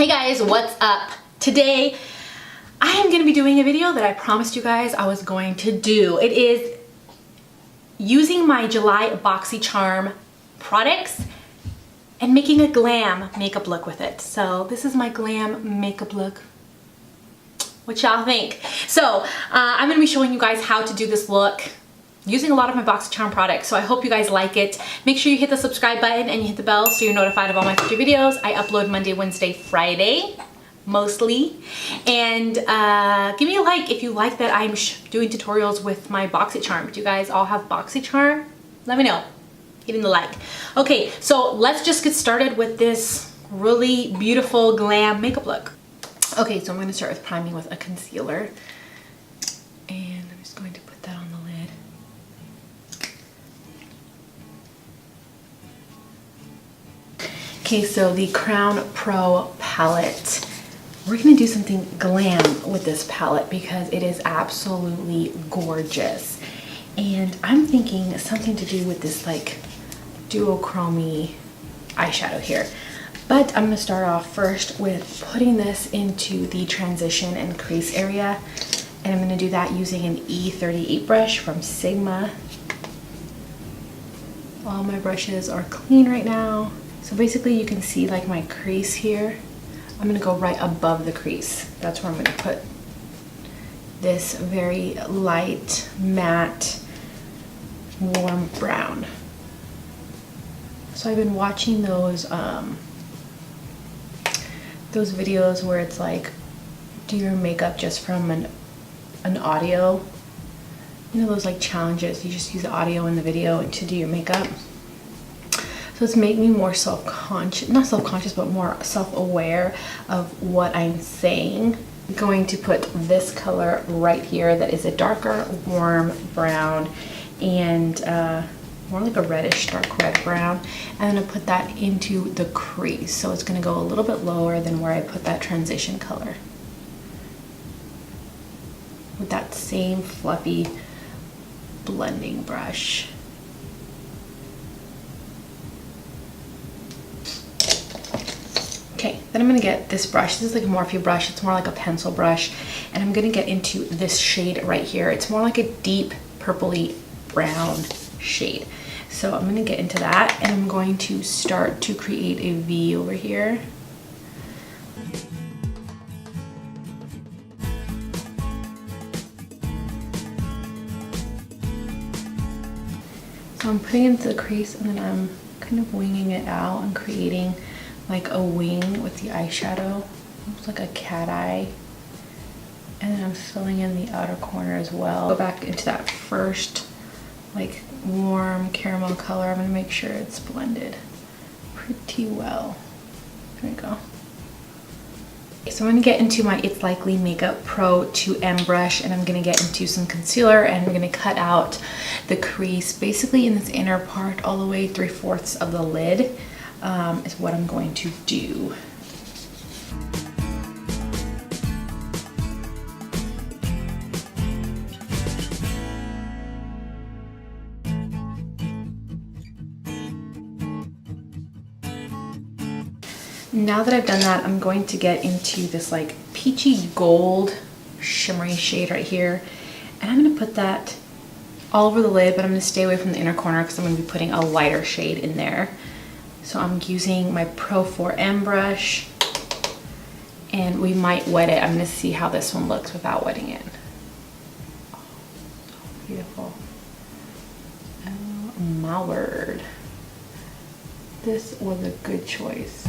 Hey guys, what's up? Today I am going to be doing a video that I promised you guys I was going to do. It is using my July BoxyCharm products and making a glam makeup look with it. So this is my glam makeup look. What y'all think? So I'm going to be showing you guys how to do this look using a lot of my BoxyCharm products. So I hope you guys like it. Make sure you hit the subscribe button and you hit the bell so you're notified of all my future videos. I upload Monday, Wednesday, Friday, mostly. And give me a like if you like that I'm doing tutorials with my BoxyCharm. Do you guys all have BoxyCharm? Let me know. Hitting the like. Okay, so let's just get started with this really beautiful glam makeup look. Okay, so I'm going to start with priming with a concealer. And I'm just going to put that on the lid. Okay, so the Crown Pro palette. We're gonna do something glam with this palette because it is absolutely gorgeous. And I'm thinking something to do with this like duochrome eyeshadow here. But I'm gonna start off first with putting this into the transition and crease area. And I'm gonna do that using an E38 brush from Sigma. All my brushes are clean right now. So basically you can see like my crease here. I'm gonna go right above the crease. That's where I'm gonna put this very light, matte, warm brown. So I've been watching those videos where it's like, do your makeup just from an audio. You know those like challenges, you just use the audio in the video to do your makeup. So it's made me more self-conscious, not self-conscious, but more self-aware of what I'm saying. I'm going to put this color right here that is a darker, warm brown and more like a reddish, dark red brown. And I'm gonna put that into the crease. So it's gonna go a little bit lower than where I put that transition color. With that same fluffy blending brush. Okay, then I'm gonna get this brush. This is like a Morphe brush. It's more like a pencil brush. And I'm gonna get into this shade right here. It's more like a deep purpley brown shade. So I'm gonna get into that and I'm going to start to create a V over here. So I'm putting it into the crease and then I'm kind of winging it out and creating like a wing with the eyeshadow, almost like a cat eye. And then I'm filling in the outer corner as well. Go back into that first like warm caramel color. I'm gonna make sure it's blended pretty well. There we go. So I'm gonna get into my It's Likely Makeup Pro 2M brush and I'm gonna get into some concealer and we're gonna cut out the crease basically in this inner part all the way 3/4 of the lid. Is what I'm going to do. Now that I've done that, I'm going to get into this like peachy gold shimmery shade right here. And I'm gonna put that all over the lid, but I'm gonna stay away from the inner corner because I'm gonna be putting a lighter shade in there. So I'm using my Pro 4M brush and we might wet it. I'm gonna see how this one looks without wetting it. Oh, so beautiful. Oh my word. This was a good choice.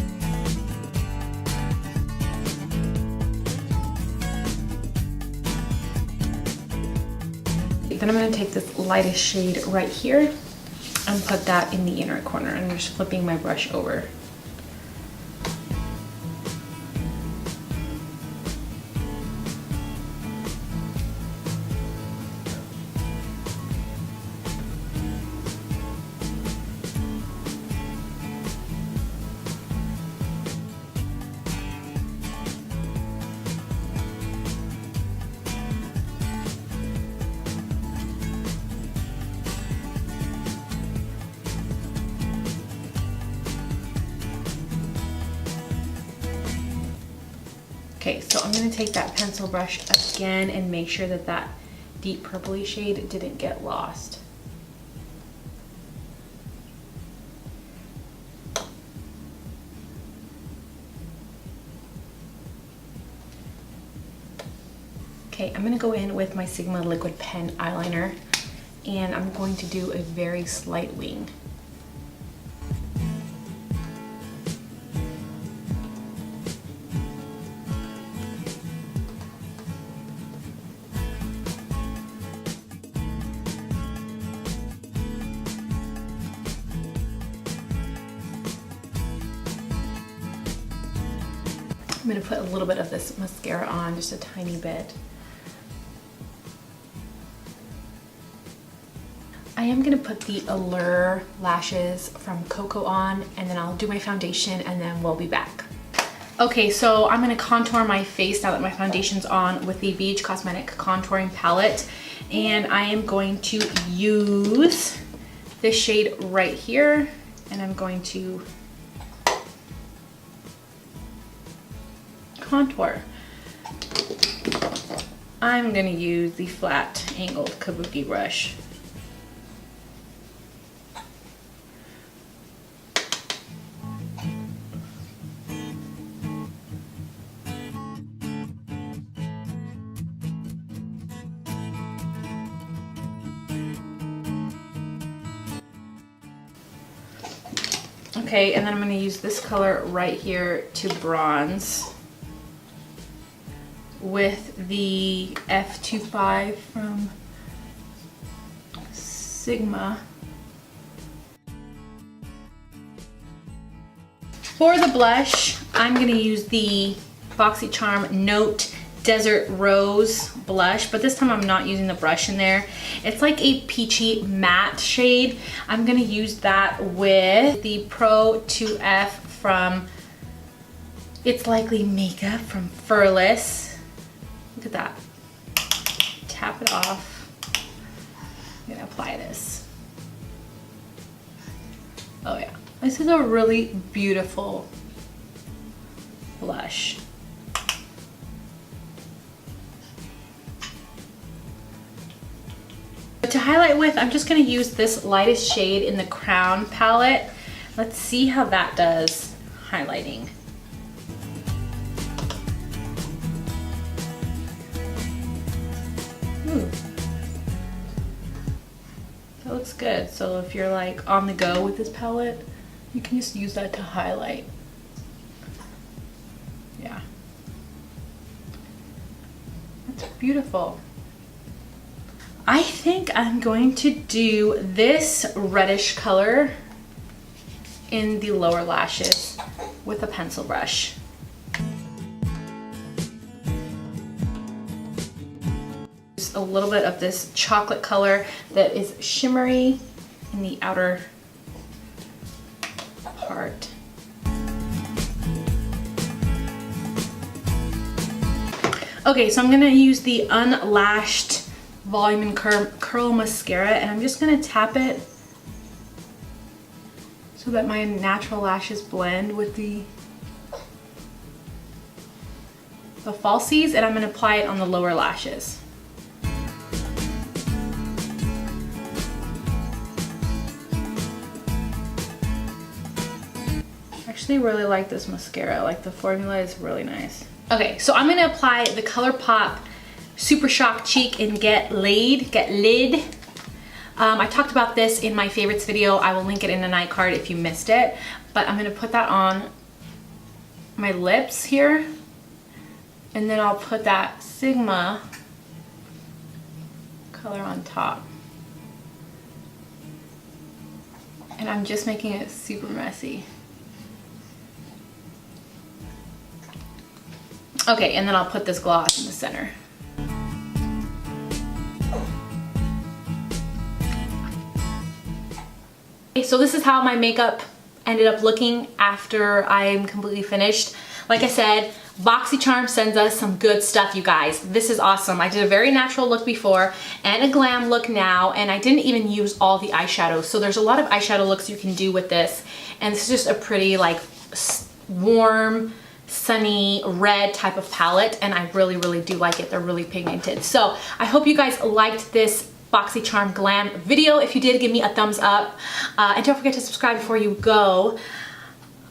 Then I'm gonna take this lightest shade right here and put that in the inner corner. And I'm just flipping my brush over. Okay, so I'm gonna take that pencil brush again and make sure that that deep purpley shade didn't get lost. Okay, I'm gonna go in with my Sigma liquid pen eyeliner and I'm going to do a very slight wing. I'm gonna put a little bit of this mascara on, just a tiny bit. I am gonna put the Allure lashes from Koko on, and then I'll do my foundation and then we'll be back. Okay, so I'm gonna contour my face now that my foundation's on with the Beach Cosmetic Contouring Palette. And I am going to use this shade right here, and I'm going to contour. I'm gonna use the flat angled kabuki brush. Okay, and then I'm gonna use this color right here to bronze with the F25 from Sigma. For the blush, I'm gonna use the BoxyCharm Note Desert Rose blush, but this time I'm not using the brush in there. It's like a peachy matte shade. I'm gonna use that with the Pro 2F from It's Likely Makeup from Furless. Look at that. Tap it off. I'm gonna apply this. Oh yeah, this is a really beautiful blush. To highlight with, I'm just gonna use this lightest shade in the Crown palette. Let's see how that does highlighting. Ooh. That looks good. So if you're like on the go with this palette, you can just use that to highlight. Yeah. That's beautiful. I think I'm going to do this reddish color in the lower lashes with a pencil brush. Just a little bit of this chocolate color that is shimmery in the outer part. Okay, so I'm gonna use the Unlashed Volume and Curl Mascara, and I'm just gonna tap it so that my natural lashes blend with the falsies, and I'm gonna apply it on the lower lashes. I actually really like this mascara. Like, the formula is really nice. Okay, so I'm gonna apply the Colourpop Super Shock Cheek in Get Lid. I talked about this in my favorites video. I will link it in the night card if you missed it. But I'm gonna put that on my lips here. And then I'll put that Sigma color on top. And I'm just making it super messy. Okay, and then I'll put this gloss in the center. Okay, so this is how my makeup ended up looking after I'm completely finished. Like I said, BoxyCharm sends us some good stuff, you guys. This is awesome. I did a very natural look before and a glam look now, and I didn't even use all the eyeshadows. So there's a lot of eyeshadow looks you can do with this, and this is just a pretty like warm, sunny red type of palette, and I really, really do like it. They're really pigmented. So I hope you guys liked this BoxyCharm Glam video. If you did, give me a thumbs up. And don't forget to subscribe before you go.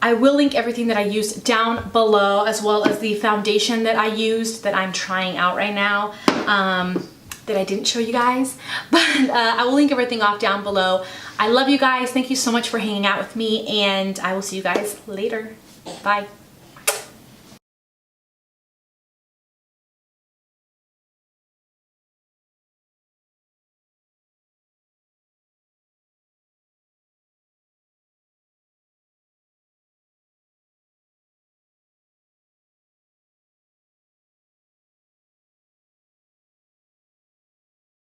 I will link everything that I used down below, as well as the foundation that I used that I'm trying out right now, that I didn't show you guys. But I will link everything off down below. I love you guys. Thank you so much for hanging out with me, and I will see you guys later. Bye.